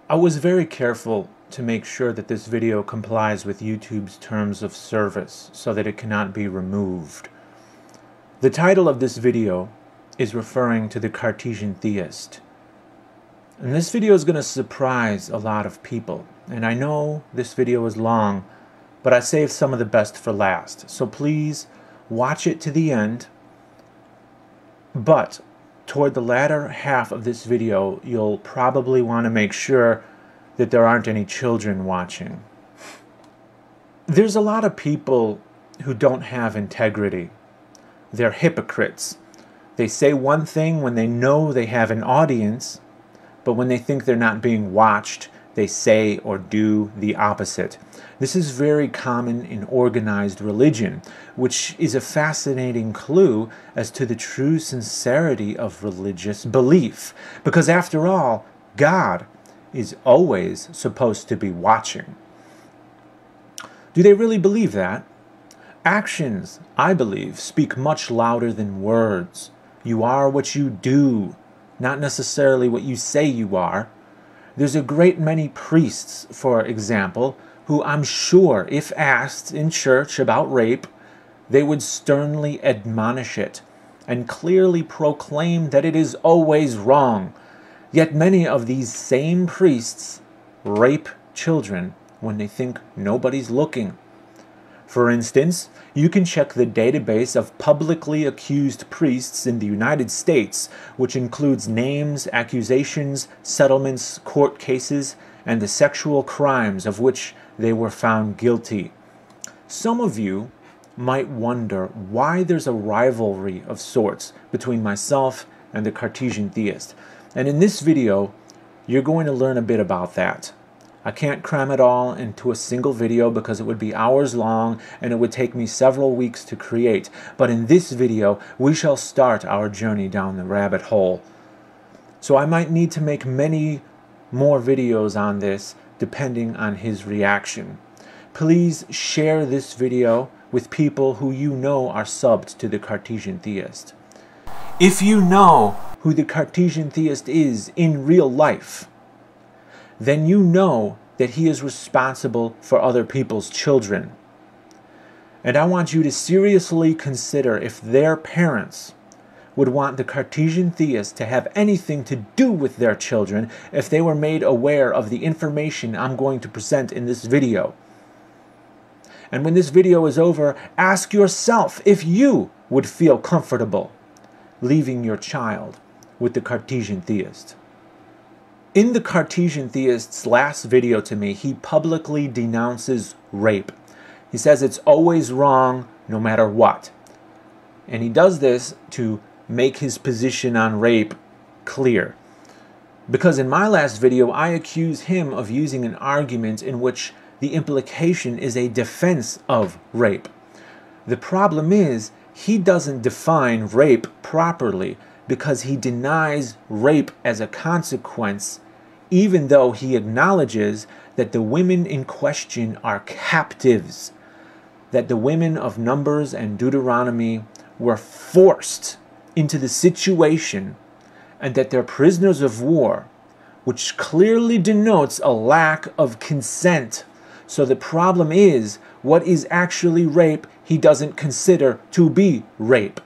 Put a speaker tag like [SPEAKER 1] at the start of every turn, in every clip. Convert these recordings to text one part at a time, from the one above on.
[SPEAKER 1] I was very careful to make sure that this video complies with YouTube's terms of service so that it cannot be removed. The title of this video is referring to the Cartesian theist. And this video is going to surprise a lot of people. And I know this video is long, but I saved some of the best for last. So please watch it to the end. But toward the latter half of this video, you'll probably want to make sure that there aren't any children watching. There's a lot of people who don't have integrity. They're hypocrites. They say one thing when they know they have an audience, but when they think they're not being watched, they say or do the opposite. This is very common in organized religion, which is a fascinating clue as to the true sincerity of religious belief. Because after all, God is always supposed to be watching. Do they really believe that? Actions, I believe, speak much louder than words. You are what you do, not necessarily what you say you are. There's a great many priests, for example, who I'm sure, if asked in church about rape, they would sternly admonish it and clearly proclaim that it is always wrong. Yet many of these same priests rape children when they think nobody's looking. For instance, you can check the database of publicly accused priests in the United States, which includes names, accusations, settlements, court cases, and the sexual crimes of which they were found guilty. Some of you might wonder why there's a rivalry of sorts between myself and the Cartesian theist. And in this video, you're going to learn a bit about that. I can't cram it all into a single video because it would be hours long and it would take me several weeks to create. But in this video, we shall start our journey down the rabbit hole. So I might need to make many more videos on this depending on his reaction. Please share this video with people who you know are subbed to the Cartesian theist. If you know who the Cartesian theist is in real life, then you know that he is responsible for other people's children. And I want you to seriously consider if their parents would want the Cartesian theist to have anything to do with their children if they were made aware of the information I'm going to present in this video. And when this video is over, ask yourself if you would feel comfortable leaving your child with the Cartesian theist. In the Cartesian theist's last video to me, he publicly denounces rape. He says it's always wrong no matter what. And he does this to make his position on rape clear. Because in my last video, I accuse him of using an argument in which the implication is a defense of rape. The problem is, he doesn't define rape properly because he denies rape as a consequence, even though he acknowledges that the women in question are captives, that the women of Numbers and Deuteronomy were forced into the situation, and that they're prisoners of war, which clearly denotes a lack of consent. So the problem is, what is actually rape, he doesn't consider to be rape.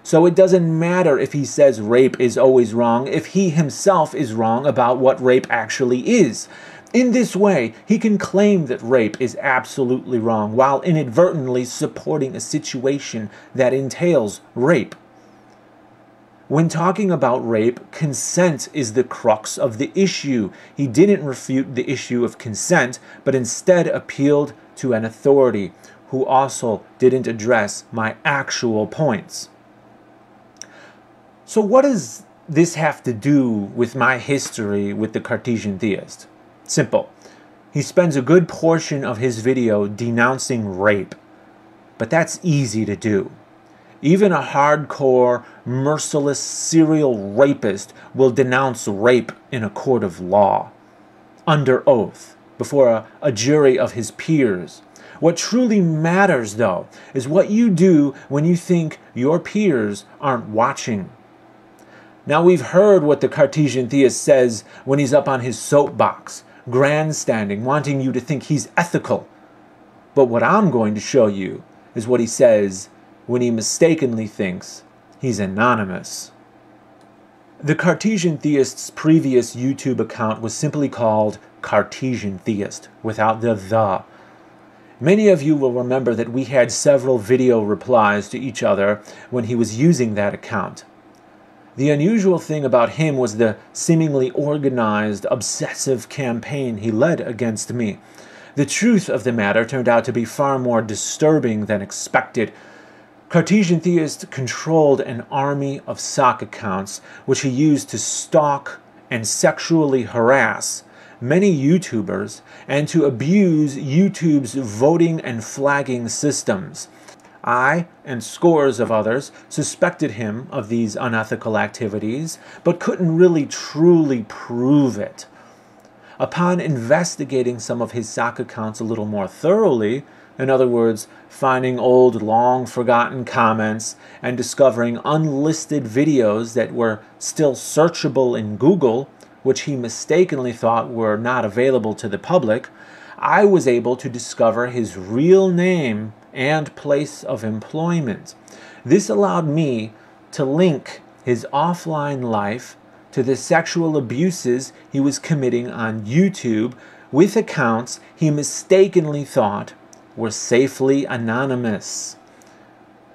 [SPEAKER 1] So it doesn't matter if he says rape is always wrong, if he himself is wrong about what rape actually is. In this way, he can claim that rape is absolutely wrong while inadvertently supporting a situation that entails rape. When talking about rape, consent is the crux of the issue. He didn't refute the issue of consent, but instead appealed to an authority who also didn't address my actual points. So what does this have to do with my history with the Cartesian theist? Simple. He spends a good portion of his video denouncing rape, but that's easy to do. Even a hardcore, merciless serial rapist will denounce rape in a court of law, under oath, before a jury of his peers. What truly matters, though, is what you do when you think your peers aren't watching. Now we've heard what the Cartesian theist says when he's up on his soapbox, grandstanding, wanting you to think he's ethical. But what I'm going to show you is what he says when he mistakenly thinks he's anonymous. The Cartesian theist's previous YouTube account was simply called Cartesian Theist, without the. Many of you will remember that we had several video replies to each other when he was using that account. The unusual thing about him was the seemingly organized, obsessive campaign he led against me. The truth of the matter turned out to be far more disturbing than expected. Cartesian Theist controlled an army of sock accounts which he used to stalk and sexually harass many YouTubers and to abuse YouTube's voting and flagging systems. I and scores of others suspected him of these unethical activities, but couldn't really truly prove it. Upon investigating some of his sock accounts a little more thoroughly, in other words, finding old, long-forgotten comments and discovering unlisted videos that were still searchable in Google, which he mistakenly thought were not available to the public, I was able to discover his real name and place of employment. This allowed me to link his offline life to the sexual abuses he was committing on YouTube with accounts he mistakenly thought were safely anonymous.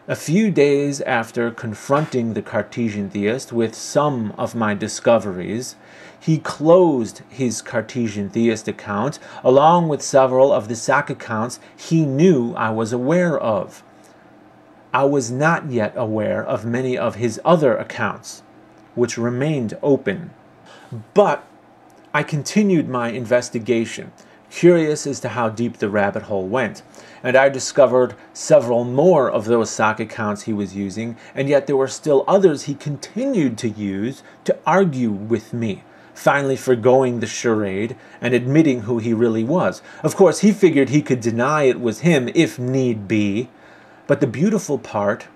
[SPEAKER 1] A few days after confronting the Cartesian Theist with some of my discoveries, he closed his Cartesian Theist account along with several of the sock accounts he knew I was aware of. I was not yet aware of many of his other accounts, which remained open. But I continued my investigation, curious as to how deep the rabbit hole went, and I discovered several more of those sock accounts he was using, and yet there were still others he continued to use to argue with me, finally forgoing the charade and admitting who he really was. Of course, he figured he could deny it was him if need be, but the beautiful part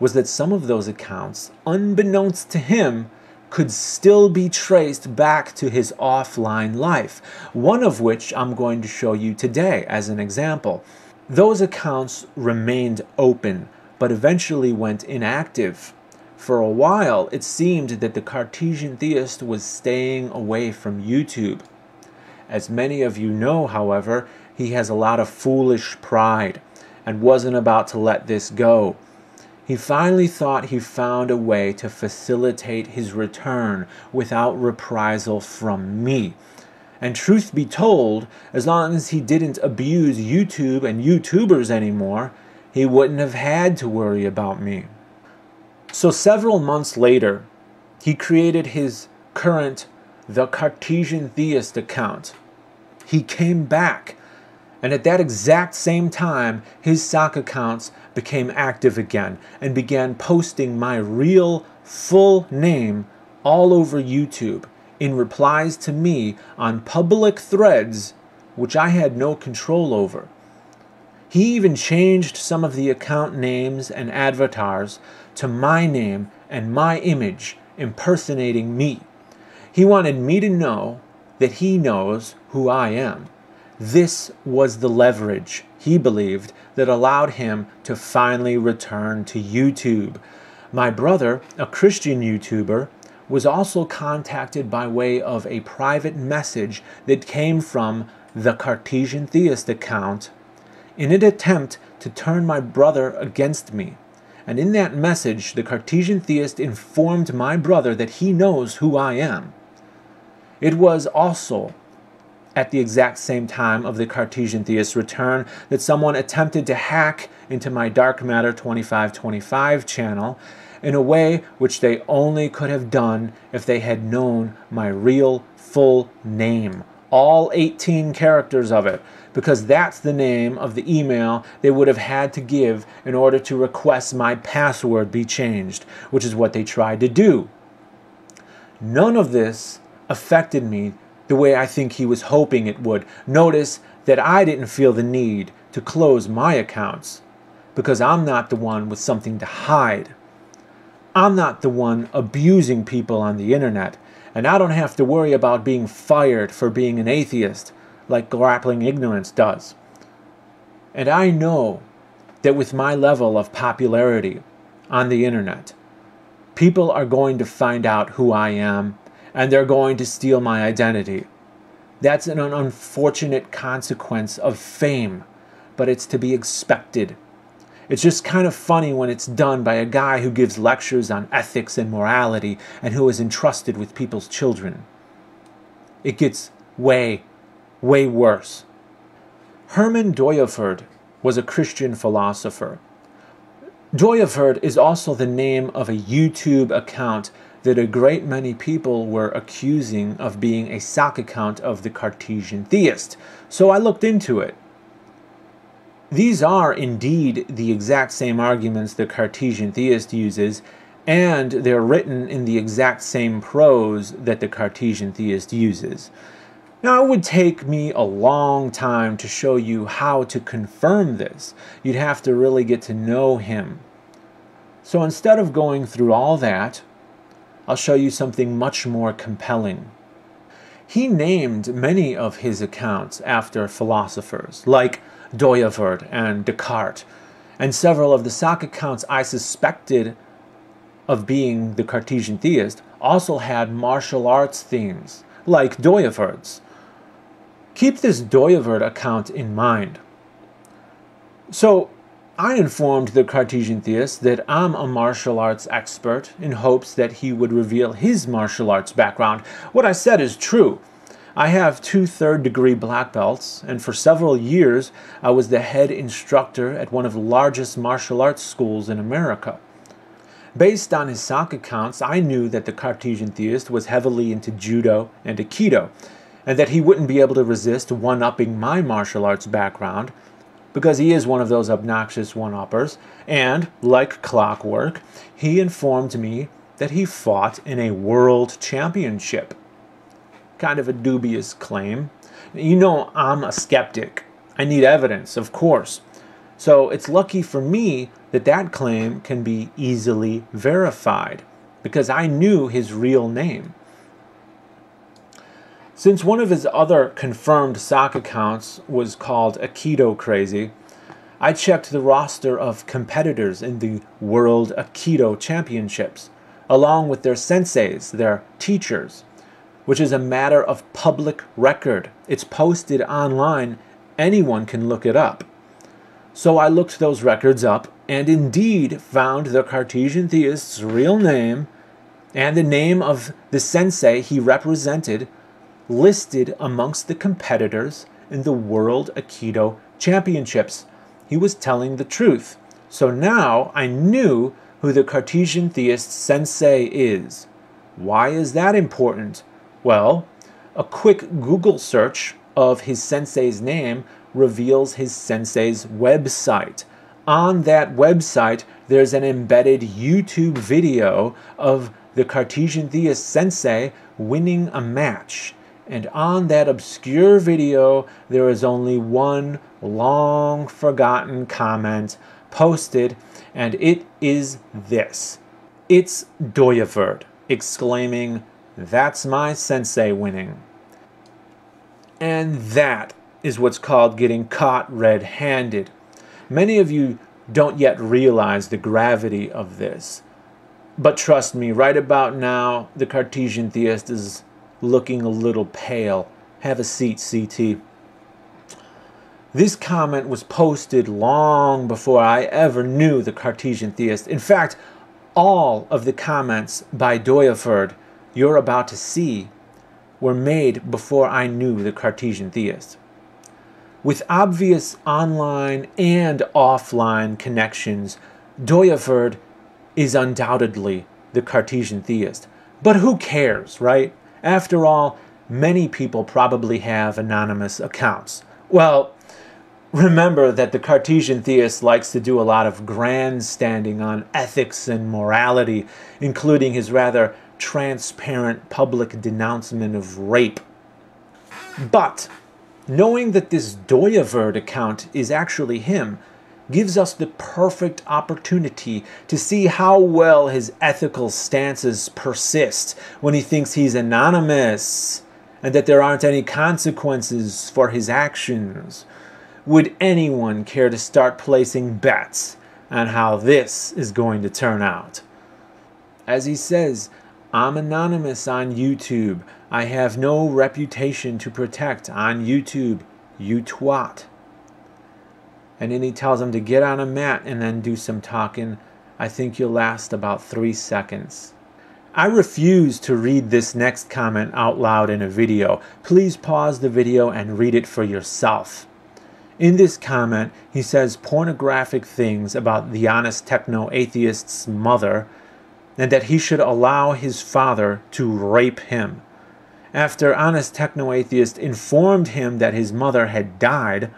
[SPEAKER 1] was that some of those accounts, unbeknownst to him, could still be traced back to his offline life, one of which I'm going to show you today as an example. Those accounts remained open, but eventually went inactive. For a while, it seemed that the Cartesian Theist was staying away from YouTube. As many of you know, however, he has a lot of foolish pride and wasn't about to let this go. He finally thought he found a way to facilitate his return without reprisal from me. And truth be told, as long as he didn't abuse YouTube and YouTubers anymore, he wouldn't have had to worry about me. So several months later, he created his current The Cartesian Theist account. He came back, and at that exact same time, his sock accounts became active again and began posting my real, full name all over YouTube in replies to me on public threads which I had no control over. He even changed some of the account names and avatars to my name and my image impersonating me. He wanted me to know that he knows who I am. This was the leverage, he believed, that allowed him to finally return to YouTube. My brother, a Christian YouTuber, was also contacted by way of a private message that came from the Cartesian Theist account in an attempt to turn my brother against me. And in that message, the Cartesian Theist informed my brother that he knows who I am. It was also at the exact same time of the Cartesian Theist's return that someone attempted to hack into my Dark Matter 2525 channel in a way which they only could have done if they had known my real full name, all 18 characters of it, because that's the name of the email they would have had to give in order to request my password be changed, which is what they tried to do. None of this affected me the way I think he was hoping it would. Notice that I didn't feel the need to close my accounts because I'm not the one with something to hide. I'm not the one abusing people on the internet, and I don't have to worry about being fired for being an atheist like Grappling Ignorance does. And I know that with my level of popularity on the internet, people are going to find out who I am, and they're going to steal my identity. That's an unfortunate consequence of fame, but it's to be expected. It's just kind of funny when it's done by a guy who gives lectures on ethics and morality and who is entrusted with people's children. It gets way, way worse. Herman Doyaford was a Christian philosopher. Doyaford is also the name of a YouTube account that a great many people were accusing of being a sock account of the Cartesian theist. So I looked into it. These are indeed the exact same arguments the Cartesian theist uses, and they're written in the exact same prose that the Cartesian theist uses. Now, it would take me a long time to show you how to confirm this. You'd have to really get to know him. So instead of going through all that, I'll show you something much more compelling. He named many of his accounts after philosophers, like Doyaford and Descartes, and several of the sock accounts I suspected of being the Cartesian theist also had martial arts themes, like Doyaford's. Keep this Doyaford account in mind. So, I informed the Cartesian theist that I'm a martial arts expert in hopes that he would reveal his martial arts background. What I said is true. I have 2 third-degree black belts, and for several years I was the head instructor at one of the largest martial arts schools in America. Based on his sock accounts, I knew that the Cartesian theist was heavily into judo and aikido, and that he wouldn't be able to resist one-upping my martial arts background, because he is one of those obnoxious one-uppers, and, like clockwork, he informed me that he fought in a world championship. Kind of a dubious claim. You know I'm a skeptic. I need evidence, of course. So it's lucky for me that that claim can be easily verified, because I knew his real name. Since one of his other confirmed sock accounts was called Aikido Crazy, I checked the roster of competitors in the World Aikido Championships, along with their senseis, their teachers, which is a matter of public record. It's posted online. Anyone can look it up. So I looked those records up and indeed found the Cartesian theist's real name and the name of the sensei he represented listed amongst the competitors in the World Aikido Championships. He was telling the truth. So now I knew who the Cartesian theist sensei is. Why is that important? Well, a quick Google search of his sensei's name reveals his sensei's website. On that website, there's an embedded YouTube video of the Cartesian theist sensei winning a match. And on that obscure video, there is only one long-forgotten comment posted, and it is this. It's Doyaford exclaiming, "That's my sensei winning." And that is what's called getting caught red-handed. Many of you don't yet realize the gravity of this. But trust me, right about now, the Cartesian theist is looking a little pale. Have a seat, CT. This comment was posted long before I ever knew the Cartesian theist. In fact, all of the comments by Doyaford you're about to see were made before I knew the Cartesian theist. With obvious online and offline connections, Doyaford is undoubtedly the Cartesian theist. But who cares, right? After all, many people probably have anonymous accounts. Well, remember that the Cartesian theist likes to do a lot of grandstanding on ethics and morality, including his rather transparent public denouncement of rape. But knowing that this Doyaford account is actually him gives us the perfect opportunity to see how well his ethical stances persist when he thinks he's anonymous and that there aren't any consequences for his actions. Would anyone care to start placing bets on how this is going to turn out? As he says, I'm anonymous on YouTube. I have no reputation to protect on YouTube, you twat. And then he tells him to get on a mat and then do some talking. I think you'll last about 3 seconds. I refuse to read this next comment out loud in a video. Please pause the video and read it for yourself. In this comment, he says pornographic things about the honest techno-atheist's mother, and that he should allow his father to rape him. After honest techno-atheist informed him that his mother had died,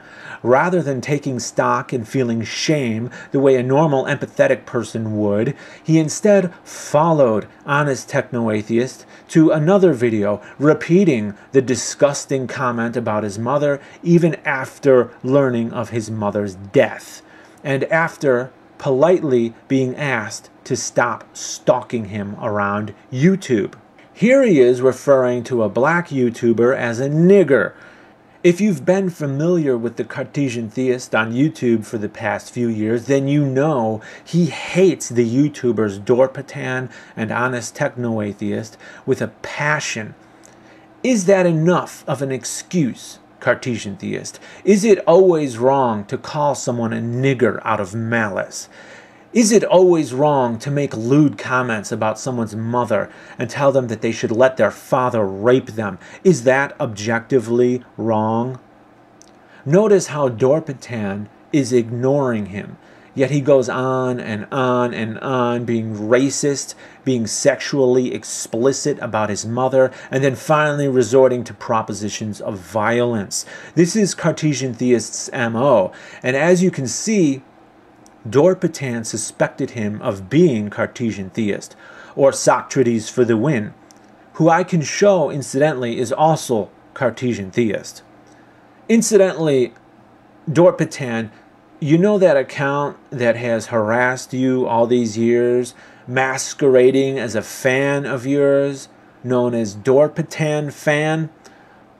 [SPEAKER 1] rather than taking stock and feeling shame the way a normal empathetic person would, he instead followed honest techno-atheist to another video repeating the disgusting comment about his mother even after learning of his mother's death, and after politely being asked to stop stalking him around YouTube. Here he is referring to a black YouTuber as a nigger. If you've been familiar with the Cartesian Theist on YouTube for the past few years, then you know he hates the YouTubers Dorpatan and Honest Techno-Atheist with a passion. Is that enough of an excuse, Cartesian Theist? Is it always wrong to call someone a nigger out of malice? Is it always wrong to make lewd comments about someone's mother and tell them that they should let their father rape them? Is that objectively wrong? Notice how Dorpatan is ignoring him, yet he goes on and on and on, being racist, being sexually explicit about his mother, and then finally resorting to propositions of violence. This is Cartesian Theist's MO, and as you can see, Dorpatan suspected him of being Cartesian Theist, or Socrates for the win, who I can show, incidentally, is also Cartesian Theist. Incidentally, Dorpatan, you know that account that has harassed you all these years, masquerading as a fan of yours, known as Dorpatan Fan?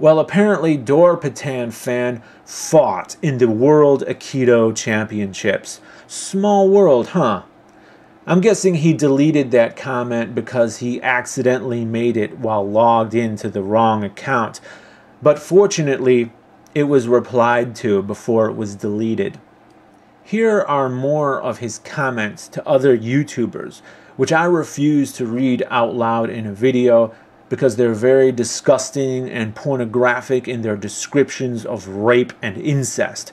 [SPEAKER 1] Well, apparently Dorpatan Fan fought in the World Aikido Championships. Small world, huh? I'm guessing he deleted that comment because he accidentally made it while logged into the wrong account. But fortunately, it was replied to before it was deleted. Here are more of his comments to other YouTubers, which I refuse to read out loud in a video because they're very disgusting and pornographic in their descriptions of rape and incest,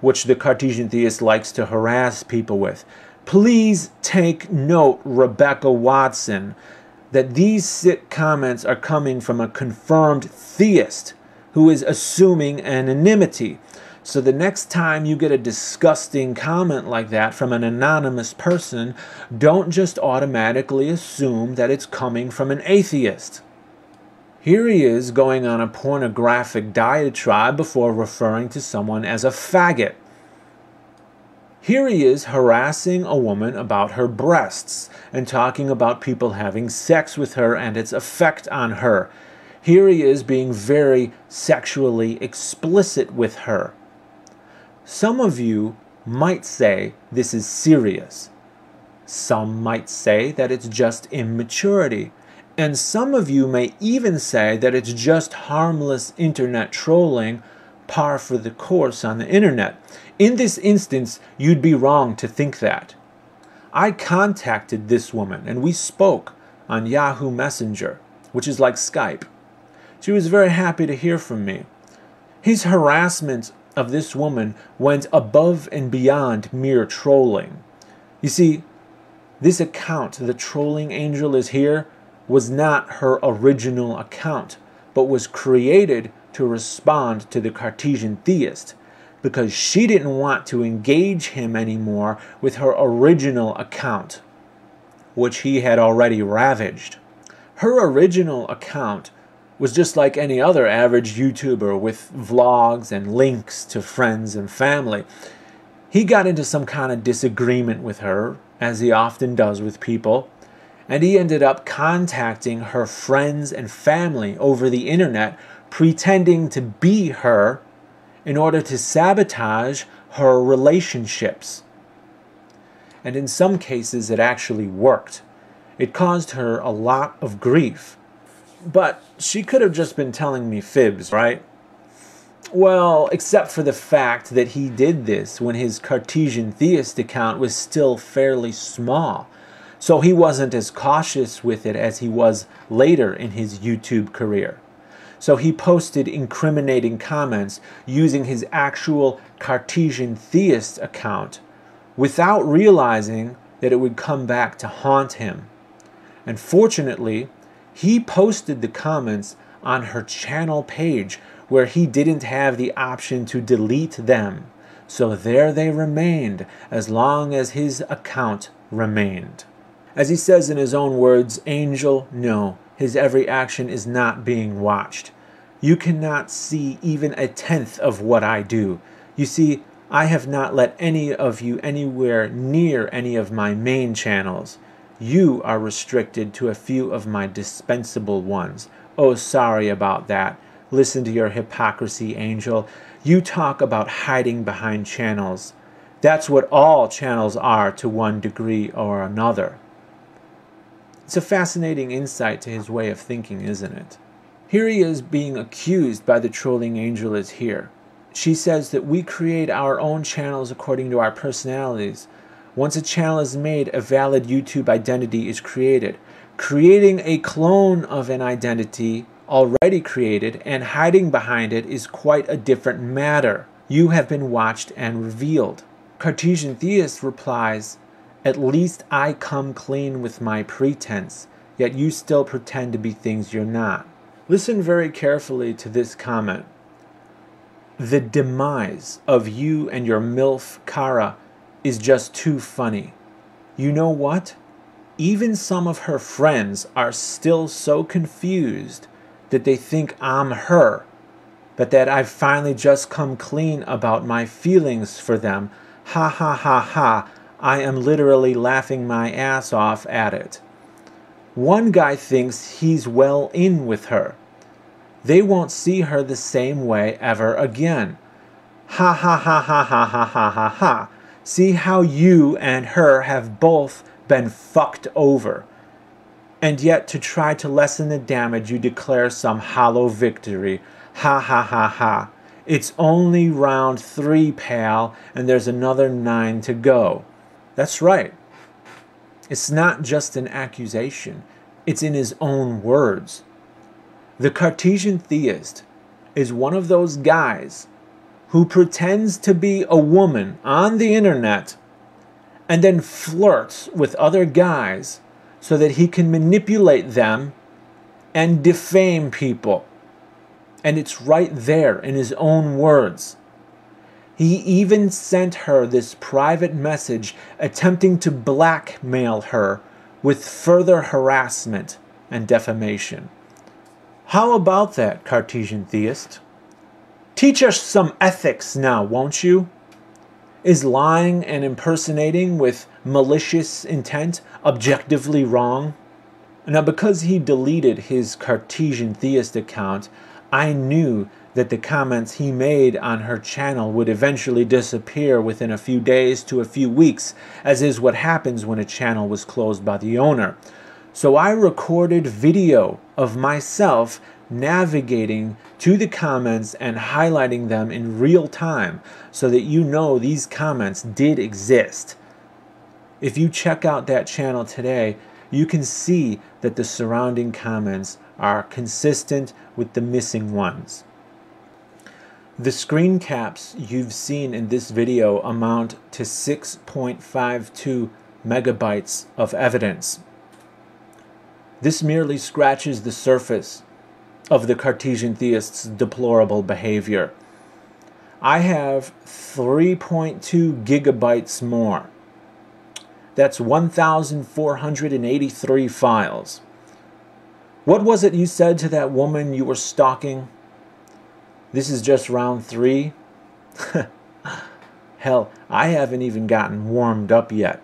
[SPEAKER 1] which the Cartesian Theist likes to harass people with. Please take note, Rebecca Watson, that these sick comments are coming from a confirmed theist who is assuming anonymity. So the next time you get a disgusting comment like that from an anonymous person, don't just automatically assume that it's coming from an atheist. Here he is going on a pornographic diatribe before referring to someone as a faggot. Here he is harassing a woman about her breasts and talking about people having sex with her and its effect on her. Here he is being very sexually explicit with her. Some of you might say this is serious. Some might say that it's just immaturity. And some of you may even say that it's just harmless internet trolling, par for the course on the internet. In this instance, you'd be wrong to think that. I contacted this woman and we spoke on Yahoo Messenger, which is like Skype. She was very happy to hear from me. His harassment of this woman went above and beyond mere trolling. You see, this account, the trolling angel is here, was not her original account, but was created to respond to the Cartesian Theist, because she didn't want to engage him anymore with her original account, which he had already ravaged. Her original account was just like any other average YouTuber with vlogs and links to friends and family. He got into some kind of disagreement with her, as he often does with people, and he ended up contacting her friends and family over the internet, pretending to be her in order to sabotage her relationships. And in some cases, it actually worked. It caused her a lot of grief. But she could have just been telling me fibs, right? Well, except for the fact that he did this when his Cartesian theist account was still fairly small. So he wasn't as cautious with it as he was later in his YouTube career. So he posted incriminating comments using his actual Cartesian theist account without realizing that it would come back to haunt him. And fortunately, he posted the comments on her channel page where he didn't have the option to delete them. So there they remained as long as his account remained. As he says in his own words, Angel, no, his every action is not being watched. You cannot see even a tenth of what I do. You see, I have not let any of you anywhere near any of my main channels. You are restricted to a few of my dispensable ones. Oh, sorry about that. Listen to your hypocrisy, Angel. You talk about hiding behind channels. That's what all channels are to one degree or another. It's a fascinating insight to his way of thinking, isn't it? Here he is being accused by the trolling angel is here. She says that we create our own channels according to our personalities. Once a channel is made, a valid YouTube identity is created. Creating a clone of an identity already created and hiding behind it is quite a different matter. You have been watched and revealed. Cartesian theist replies, at least I come clean with my pretense, yet you still pretend to be things you're not. Listen very carefully to this comment. The demise of you and your MILF Kara is just too funny. You know what? Even some of her friends are still so confused that they think I'm her, but that I've finally just come clean about my feelings for them. Ha ha ha ha. I am literally laughing my ass off at it. One guy thinks he's well in with her. They won't see her the same way ever again. Ha ha ha ha ha ha ha ha ha. See how you and her have both been fucked over. And yet to try to lessen the damage you declare some hollow victory. Ha ha ha ha. It's only round 3, pal, and there's another 9 to go. That's right. It's not just an accusation. It's in his own words. The Cartesian theist is one of those guys who pretends to be a woman on the internet and then flirts with other guys so that he can manipulate them and defame people. And it's right there in his own words. He even sent her this private message attempting to blackmail her with further harassment and defamation. How about that, Cartesian theist? Teach us some ethics now, won't you? Is lying and impersonating with malicious intent objectively wrong? Now, because he deleted his Cartesian theist account, I knew that the comments he made on her channel would eventually disappear within a few days to a few weeks, as is what happens when a channel was closed by the owner. So I recorded video of myself navigating to the comments and highlighting them in real time so that you know these comments did exist. If you check out that channel today, you can see that the surrounding comments are consistent with the missing ones. The screen caps you've seen in this video amount to 6.52 megabytes of evidence. This merely scratches the surface of the Cartesian theist's deplorable behavior. I have 3.2 gigabytes more. That's 1,483 files. What was it you said to that woman you were stalking? This is just round 3? Hell, I haven't even gotten warmed up yet.